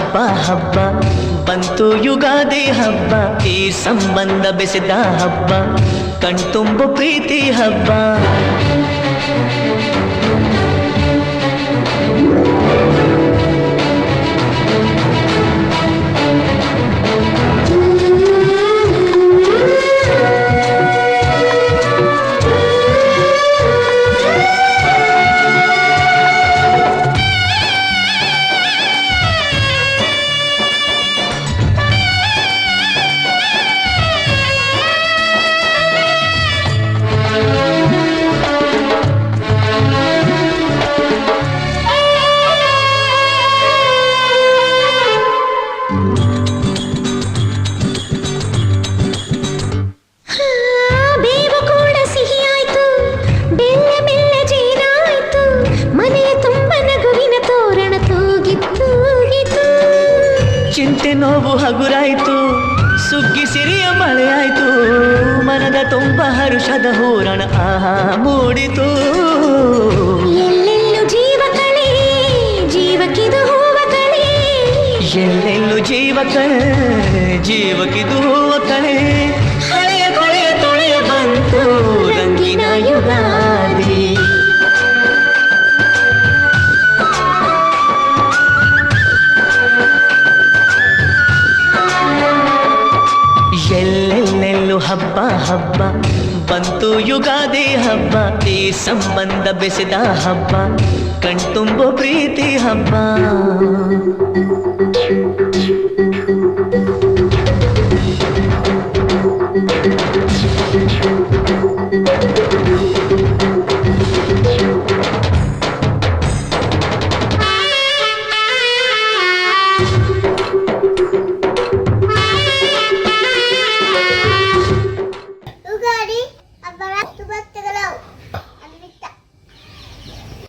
ಹಬ್ಬ ಹಬ್ಬ ಬಂತು ಯುಗಾದಿ ಹಬ್ಬ ಈ ಸಂಬಂಧ ಬೆಸೆದ ಹಬ್ಬ ಕಣ್ತುಂಬು ಪ್ರೀತಿ ಹಬ್ಬ ಚಿಂತೆ ನೋವು ಹಗುರಾಯಿತು ಸುಗ್ಗಿ ಸಿರಿಯ ಮಳೆಯಾಯಿತು ಮನದ ತುಂಬ ಹರುಷದ ಹೂರಣ ಆಹಾ ಮೂಡಿತು ಎಲ್ಲೆಲ್ಲೂ ಜೀವ ಕಳೆ ಜೀವಕ್ಕಿದು ಹೂವ ಕಳೆ ಎಲ್ಲೆಲ್ಲೂ ಜೀವ ಕಳೆ ಜೀವಕ್ಕಿದು ಹೂವ ಕಳೆ ಹಳೆಯ ಕೊಳೆಯ ತೊಳೆಯ ಬಂತು ರಂಗಿನ ಯುಗಾದಿ ಎಲ್ಲೆಲ್ಲೆಲ್ಲೂ ಹಬ್ಬ ಹಬ್ಬ ಬಂತು ಯುಗಾದಿ ಹಬ್ಬ ಈ ಸಂಬಂಧ ಬೆಸೆದ ಹಬ್ಬ ಕಣ್ತುಂಬು ಪ್ರೀತಿ ಹಬ್ಬ